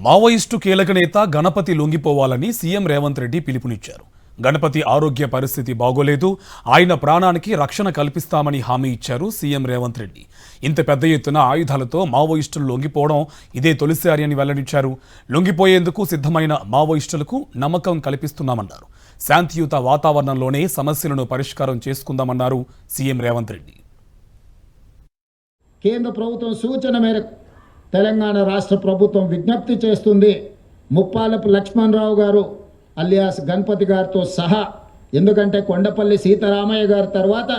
Maoist కీలక నేత Ganapati లొంగిపోవాలని CM Revanth Reddy పిలుపునిచ్చారు. గణపతి ఆరోగ్య పరిస్థితి బాగోలేదు, ఆయన ప్రాణానికి రక్షణ కల్పిస్తామని హామీ ఇచ్చారు సీఎం రేవంత్ రెడ్డి. ఇంత పెద్ద ఎత్తున ఆయుధాలతో మావోయిస్టులు లొంగిపోవడం ఇదే తొలిసారి అని వెల్లడించారు. లొంగిపోయేందుకు సిద్ధమైన మావోయిస్టులకు నమ్మకం కల్పిస్తున్నామన్నారు. శాంతియుత వాతావరణంలోనే సమస్యలను పరిష్కారం చేసుకుందామన్నారు సీఎం రేవంత్ రెడ్డి. కేంద్ర ప్రభుత్వం సూచన మేరకు తెలంగాణ రాష్ట్ర ప్రభుత్వం విజ్ఞప్తి చేస్తుంది. ముప్పాలపు లక్ష్మణరావు గారు అలియాస్ గణపతి గారితో సహా, ఎందుకంటే కొండపల్లి సీతారామయ్య గారి తర్వాత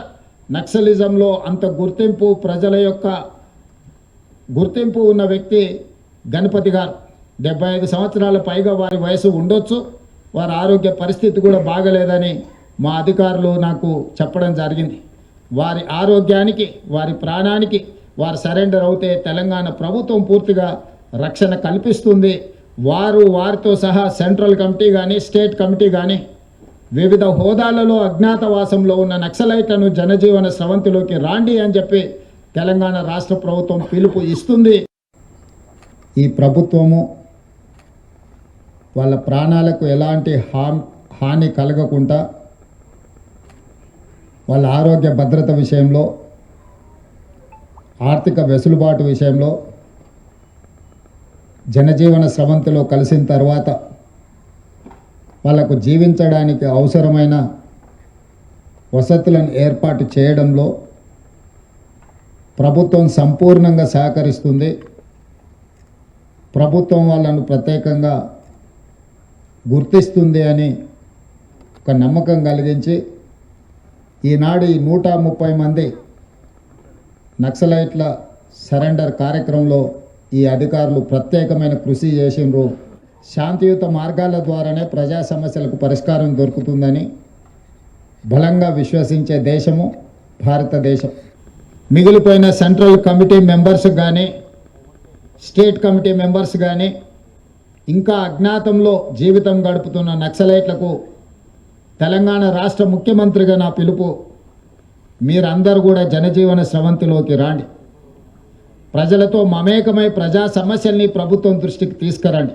నక్సలిజంలో అంత గుర్తింపు, ప్రజల యొక్క గుర్తింపు ఉన్న వ్యక్తి గణపతి గారు. 75 సంవత్సరాల పైగా వారి వయసు ఉండొచ్చు. వారి ఆరోగ్య పరిస్థితి కూడా బాగలేదని మా అధికారులు నాకు చెప్పడం జరిగింది. వారి ఆరోగ్యానికి, వారి ప్రాణానికి వారు సరెండర్ అవుతే తెలంగాణ ప్రభుత్వం పూర్తిగా రక్షణ కల్పిస్తుంది. వారితో సహా సెంట్రల్ కమిటీ కానీ, స్టేట్ కమిటీ కానీ వివిధ హోదాలలో అజ్ఞాతవాసంలో ఉన్న నక్సలైట్లను జనజీవన స్రవంతిలోకి రాండి అని చెప్పి తెలంగాణ రాష్ట్ర ప్రభుత్వం పిలుపు ఇస్తుంది. ఈ ప్రభుత్వము వాళ్ళ ప్రాణాలకు ఎలాంటి హాని కలగకుండా వాళ్ళ ఆరోగ్య భద్రత విషయంలో, ఆర్థిక వెసులుబాటు విషయంలో, జనజీవన స్రవంతిలో కలిసిన తర్వాత వాళ్లకు జీవించడానికి అవసరమైన వసతులను ఏర్పాటు చేయడంలో ప్రభుత్వం సంపూర్ణంగా సహకరిస్తుంది. ప్రభుత్వం వాళ్ళను ప్రత్యేకంగా గుర్తిస్తుంది అని ఒక నమ్మకం కలిగించి ఈనాడు ఈ 130 మంది నక్సలైట్ల సరెండర్ కార్యక్రమంలో ఈ అధికారులు ప్రత్యేకమైన కృషి చేసిండ్రు. శాంతియుత మార్గాల ద్వారానే ప్రజా సమస్యలకు పరిష్కారం దొరుకుతుందని బలంగా విశ్వసించే దేశము భారతదేశం. మిగిలిపోయిన సెంట్రల్ కమిటీ మెంబర్స్ కానీ, స్టేట్ కమిటీ మెంబర్స్ కానీ, ఇంకా అజ్ఞాతంలో జీవితం గడుపుతున్న నక్సలైట్లకు తెలంగాణ రాష్ట్ర ముఖ్యమంత్రిగా నా పిలుపు, మీరందరూ కూడా జనజీవన స్రవంతిలోకి రాండి. ప్రజలతో మమేకమై ప్రజా సమస్యల్ని ప్రభుత్వం దృష్టికి తీసుకురండి.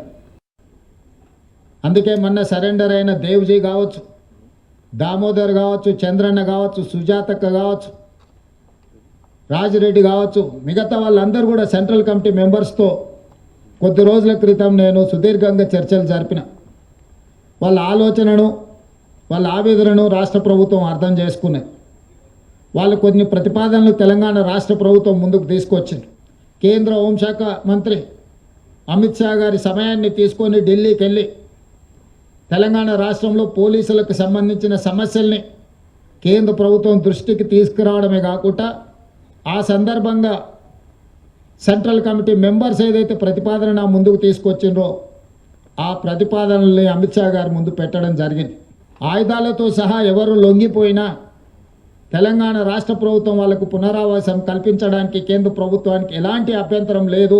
అందుకే మొన్న సరెండర్ అయిన దేవ్జీ కావచ్చు, దామోదర్ కావచ్చు, చంద్రన్న కావచ్చు, సుజాతక్క కావచ్చు, రాజిరెడ్డి కావచ్చు, మిగతా వాళ్ళందరూ కూడా సెంట్రల్ కమిటీ మెంబర్స్తో కొద్ది రోజుల క్రితం నేను సుదీర్ఘంగా చర్చలు జరిపిన. వాళ్ళ ఆలోచనను, వాళ్ళ ఆవేదనను రాష్ట్ర ప్రభుత్వం అర్థం చేసుకున్నది. వాళ్ళు కొన్ని ప్రతిపాదనలు తెలంగాణ రాష్ట్ర ప్రభుత్వం ముందుకు తీసుకొచ్చింది. కేంద్ర హోంశాఖ మంత్రి అమిత్ షా గారి సమయాన్ని తీసుకొని ఢిల్లీకి వెళ్ళి తెలంగాణ రాష్ట్రంలో పోలీసులకు సంబంధించిన సమస్యల్ని కేంద్ర ప్రభుత్వం దృష్టికి తీసుకురావడమే కాకుండా ఆ సందర్భంగా సెంట్రల్ కమిటీ మెంబర్స్ ఏదైతే ప్రతిపాదన ముందుకు తీసుకొచ్చిండ్రో ఆ ప్రతిపాదనల్ని అమిత్ షా గారి ముందు పెట్టడం జరిగింది. ఆయుధాలతో సహా ఎవరు లొంగిపోయినా తెలంగాణ రాష్ట్ర ప్రభుత్వం వాళ్లకు పునరావాసం కల్పించడానికి కేంద్ర ప్రభుత్వానికి ఎలాంటి అభ్యంతరం లేదు.